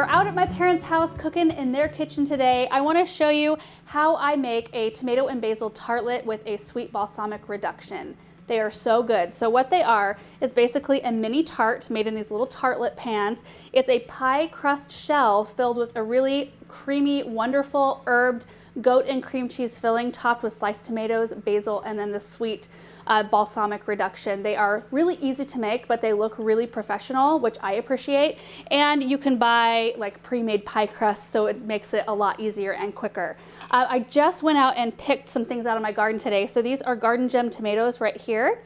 We're out at my parents' house cooking in their kitchen today. I want to show you how I make a tomato and basil tartlet with a sweet balsamic reduction. They are so good. So what they are is basically a mini tart made in these little tartlet pans. It's a pie crust shell filled with a really creamy, wonderful herbed goat and cream cheese filling topped with sliced tomatoes, basil, and then the sweet balsamic reduction. They are really easy to make, but they look really professional, which I appreciate. And you can buy like pre-made pie crust, so it makes it a lot easier and quicker. I just went out and picked some things out of my garden today. So these are garden gem tomatoes right here.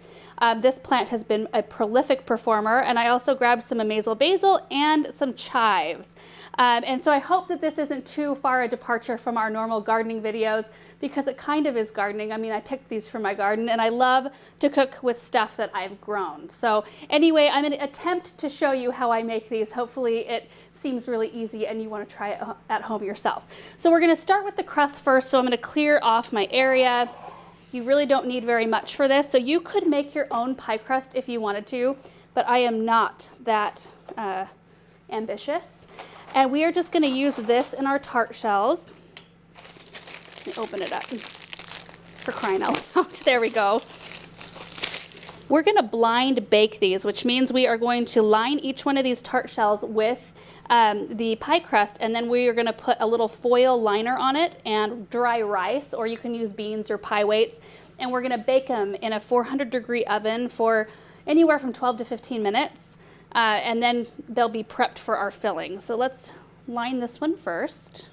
This plant has been a prolific performer, and I also grabbed some amazel basil and some chives. And so I hope that this isn't too far a departure from our normal gardening videos, because it kind of is gardening. I mean, I picked these from my garden, and I love to cook with stuff that I've grown. So anyway, I'm going to attempt to show you how I make these. Hopefully it seems really easy and you want to try it at home yourself. So we're going to start with the crust first. So I'm going to clear off my area. You really don't need very much for this. So you could make your own pie crust if you wanted to, but I am not that ambitious. And we are just going to use this in our tart shells. Let me open it up for crying out loud. There we go. We're going to blind bake these, which means we are going to line each one of these tart shells with the pie crust, and then we are going to put a little foil liner on it and dry rice, or you can use beans or pie weights, and we're going to bake them in a 400-degree oven for anywhere from 12 to 15 minutes, and then they'll be prepped for our filling. So let's line this one first.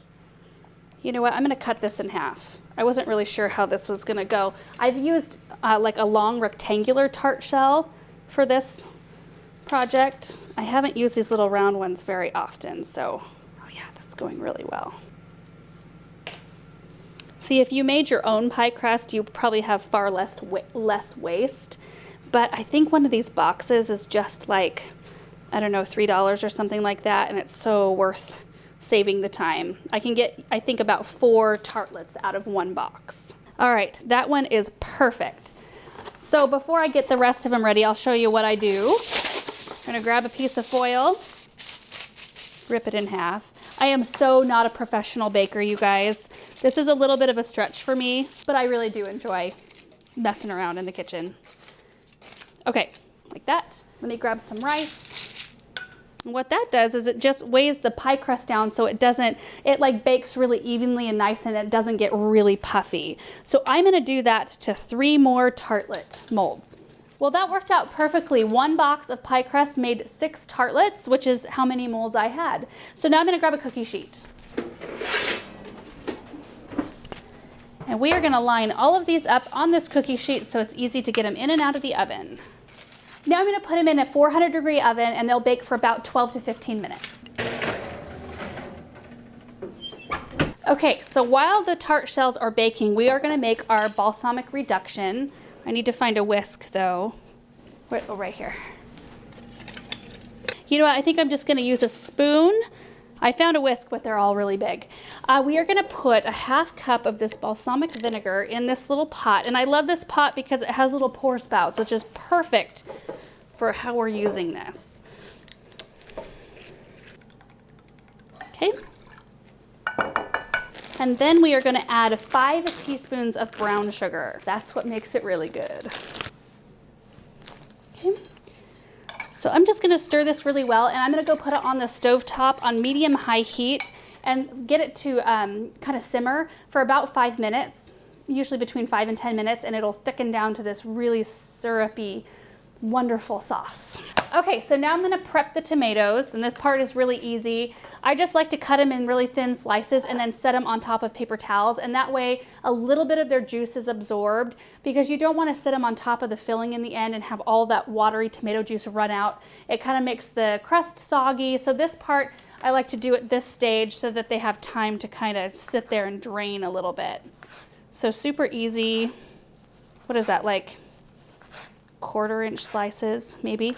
You know what, I'm going to cut this in half. I wasn't really sure how this was going to go. I've used like a long rectangular tart shell for this project. I haven't used these little round ones very often, so oh yeah, that's going really well. See, if you made your own pie crust, you probably have far less waste, but I think one of these boxes is just like, I don't know, $3 or something like that, and it's so worth saving the time. I can get, I think, about 4 tartlets out of one box. All right, that one is perfect. So before I get the rest of them ready, I'll show you what I do. I'm gonna grab a piece of foil, rip it in half. I am so not a professional baker, you guys. This is a little bit of a stretch for me, but I really do enjoy messing around in the kitchen. Okay, like that. Let me grab some rice. And what that does is it just weighs the pie crust down so it doesn't, it like bakes really evenly and nice, and it doesn't get really puffy. So I'm gonna do that to 3 more tartlet molds. Well, that worked out perfectly. 1 box of pie crust made 6 tartlets, which is how many molds I had. So now I'm gonna grab a cookie sheet. And we are gonna line all of these up on this cookie sheet so it's easy to get them in and out of the oven. Now I'm going to put them in a 400-degree oven, and they'll bake for about 12 to 15 minutes. Okay, so while the tart shells are baking, we are going to make our balsamic reduction. I need to find a whisk though. Oh, right here. You know what, I think I'm just going to use a spoon. I found a whisk, but they're all really big. We are going to put a 1/2 cup of this balsamic vinegar in this little pot. And I love this pot because it has little pour spouts, which is perfect for how we're using this. Okay. And then we are going to add 5 teaspoons of brown sugar. That's what makes it really good. Okay. So I'm just going to stir this really well, and I'm going to go put it on the stovetop on medium-high heat and get it to kind of simmer for about 5 minutes, usually between 5 and 10 minutes, and it'll thicken down to this really syrupy, wonderful sauce. Okay, so now I'm going to prep the tomatoes, and this part is really easy. I just like to cut them in really thin slices and then set them on top of paper towels, and that way a little bit of their juice is absorbed, because you don't want to sit them on top of the filling in the end and have all that watery tomato juice run out. It kind of makes the crust soggy. So this part I like to do at this stage so that they have time to kind of sit there and drain a little bit. So super easy. What is that, like 1/4-inch slices, maybe?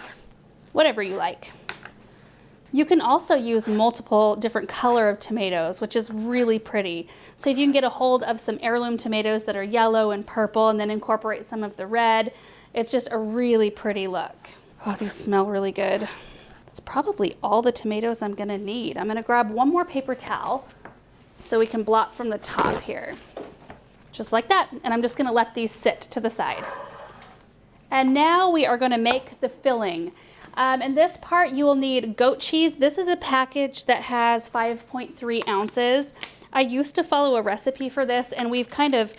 Whatever you like. You can also use multiple different color of tomatoes, which is really pretty. So if you can get a hold of some heirloom tomatoes that are yellow and purple and then incorporate some of the red, it's just a really pretty look. Oh, these smell really good. Let's That's probably all the tomatoes I'm gonna need. I'm gonna grab one more paper towel so we can blot from the top here. Just like that. And I'm just gonna let these sit to the side. And now we are gonna make the filling. In this part, you will need goat cheese. This is a package that has 5.3 ounces. I used to follow a recipe for this, and we've kind of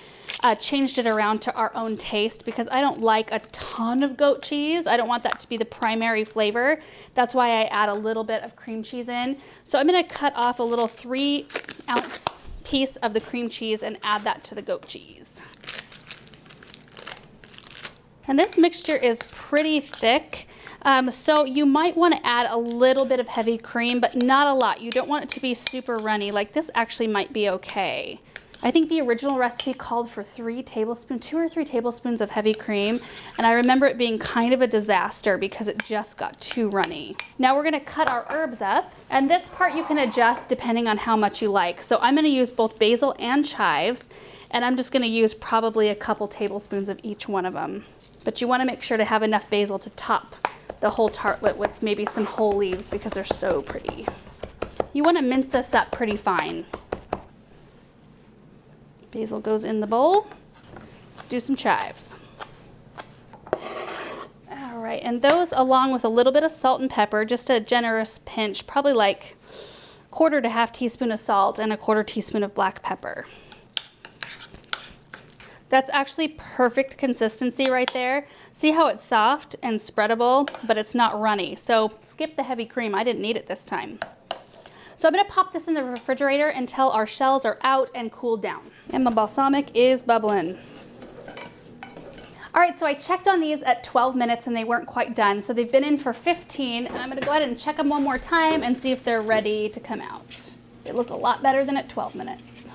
changed it around to our own taste because I don't like a ton of goat cheese. I don't want that to be the primary flavor. That's why I add a little bit of cream cheese in. So I'm gonna cut off a little 3-ounce piece of the cream cheese and add that to the goat cheese. And this mixture is pretty thick. So you might want to add a little bit of heavy cream, but not a lot. You don't want it to be super runny. Like this actually might be okay. I think the original recipe called for 2 or 3 tablespoons of heavy cream. And I remember it being kind of a disaster because it just got too runny. Now we're going to cut our herbs up. And this part you can adjust depending on how much you like. So I'm going to use both basil and chives. And I'm just going to use probably a couple tablespoons of each one of them. But you want to make sure to have enough basil to top the whole tartlet with maybe some whole leaves because they're so pretty. You want to mince this up pretty fine. Basil goes in the bowl. Let's do some chives. All right, and those along with a little bit of salt and pepper, just a generous pinch, probably like 1/4 to 1/2 teaspoon of salt and a 1/4 teaspoon of black pepper. That's actually perfect consistency right there. See how it's soft and spreadable, but it's not runny. So skip the heavy cream. I didn't need it this time. So I'm gonna pop this in the refrigerator until our shells are out and cooled down. And my balsamic is bubbling. All right, so I checked on these at 12 minutes and they weren't quite done. So they've been in for 15, and I'm gonna go ahead and check them one more time and see if they're ready to come out. They look a lot better than at 12 minutes.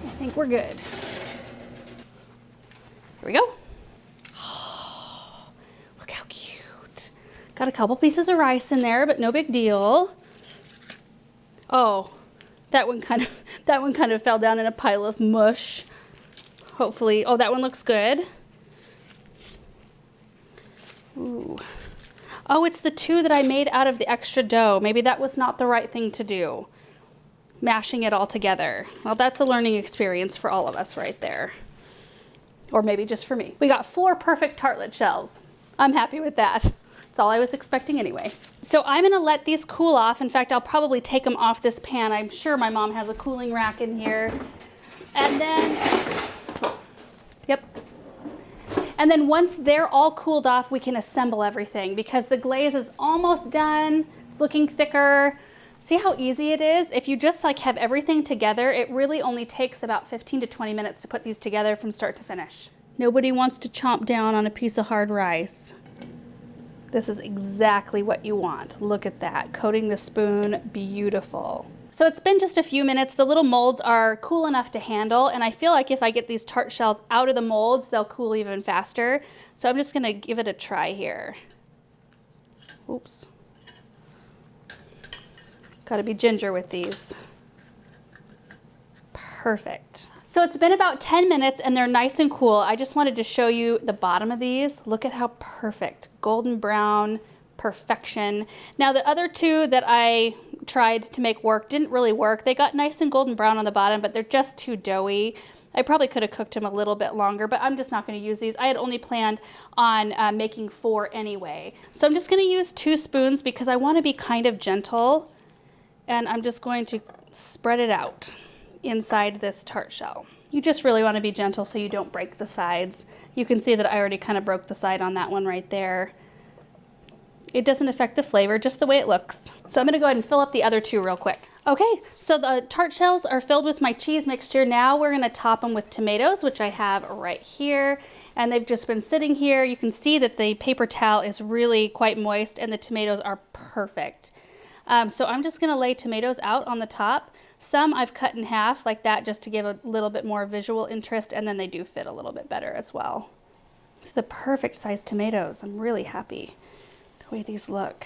I think we're good. Here we go. Oh, look how cute. Got a couple pieces of rice in there, but no big deal. Oh, that one kind of fell down in a pile of mush. Hopefully, oh, that one looks good. Ooh. Oh, it's the 2 that I made out of the extra dough. Maybe that was not the right thing to do. Mashing it all together. Well, that's a learning experience for all of us right there. Or maybe just for me. We got 4 perfect tartlet shells. I'm happy with that. That's all I was expecting anyway. So I'm gonna let these cool off. In fact, I'll probably take them off this pan. I'm sure my mom has a cooling rack in here. And then, yep. And then once they're all cooled off, we can assemble everything because the glaze is almost done. It's looking thicker. See how easy it is? If you just like have everything together, it really only takes about 15 to 20 minutes to put these together from start to finish. Nobody wants to chomp down on a piece of hard rice. This is exactly what you want. Look at that, coating the spoon, beautiful. So it's been just a few minutes. The little molds are cool enough to handle, and I feel like if I get these tart shells out of the molds, they'll cool even faster. So I'm just gonna give it a try here. Oops. Gotta be ginger with these. Perfect. So it's been about 10 minutes and they're nice and cool. I just wanted to show you the bottom of these. Look at how perfect, golden brown, perfection. Now the other 2 that I tried to make work didn't really work. They got nice and golden brown on the bottom, but they're just too doughy. I probably could have cooked them a little bit longer, but I'm just not gonna use these. I had only planned on making 4 anyway. So I'm just gonna use 2 spoons because I wanna be kind of gentle, and I'm just going to spread it out inside this tart shell. You just really want to be gentle so you don't break the sides. You can see that I already kind of broke the side on that one right there. It doesn't affect the flavor, just the way it looks. So I'm gonna go ahead and fill up the other 2 real quick. Okay, so the tart shells are filled with my cheese mixture. Now we're gonna top them with tomatoes, which I have right here. And they've just been sitting here. You can see that the paper towel is really quite moist and the tomatoes are perfect. So I'm just gonna lay tomatoes out on the top. Some I've cut in half like that just to give a little bit more visual interest, and then they do fit a little bit better as well. It's the perfect sized tomatoes. I'm really happy the way these look.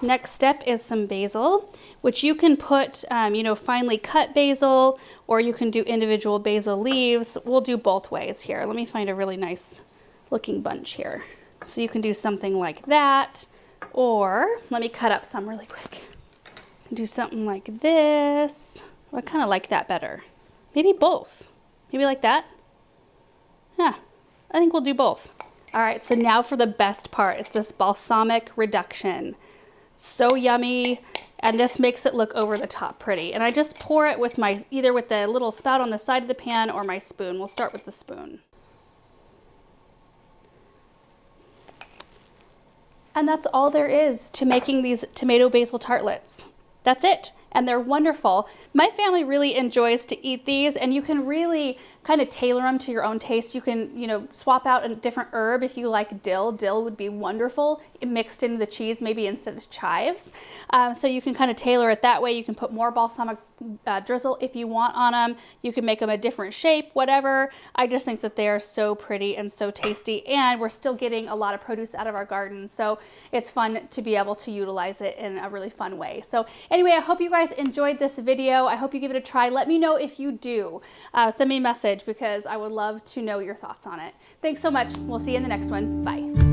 Next step is some basil, which you can put, finely cut basil, or you can do individual basil leaves. We'll do both ways here. Let me find a really nice looking bunch here. So you can do something like that, Or let me cut up some really quick. Do something like this. I kind of like that better. Maybe both. Maybe like that. Yeah, I think we'll do both. All right, so now for the best part. It's this balsamic reduction. So yummy, and this makes it look over the top pretty. And I just pour it with my, either with the little spout on the side of the pan or my spoon. We'll start with the spoon. And that's all there is to making these tomato basil tartlets. That's it. And they're wonderful. My family really enjoys to eat these, and you can really kind of tailor them to your own taste. You can, you know, swap out a different herb if you like dill. Dill would be wonderful mixed into the cheese, maybe instead of chives. So you can kind of tailor it that way. You can put more balsamic drizzle if you want on them. You can make them a different shape, whatever. I just think that they are so pretty and so tasty, and we're still getting a lot of produce out of our garden. So it's fun to be able to utilize it in a really fun way. So anyway, I hope you guys enjoyed this video. I hope you give it a try. Let me know if you do. Send me a message because I would love to know your thoughts on it. Thanks so much. We'll see you in the next one. Bye.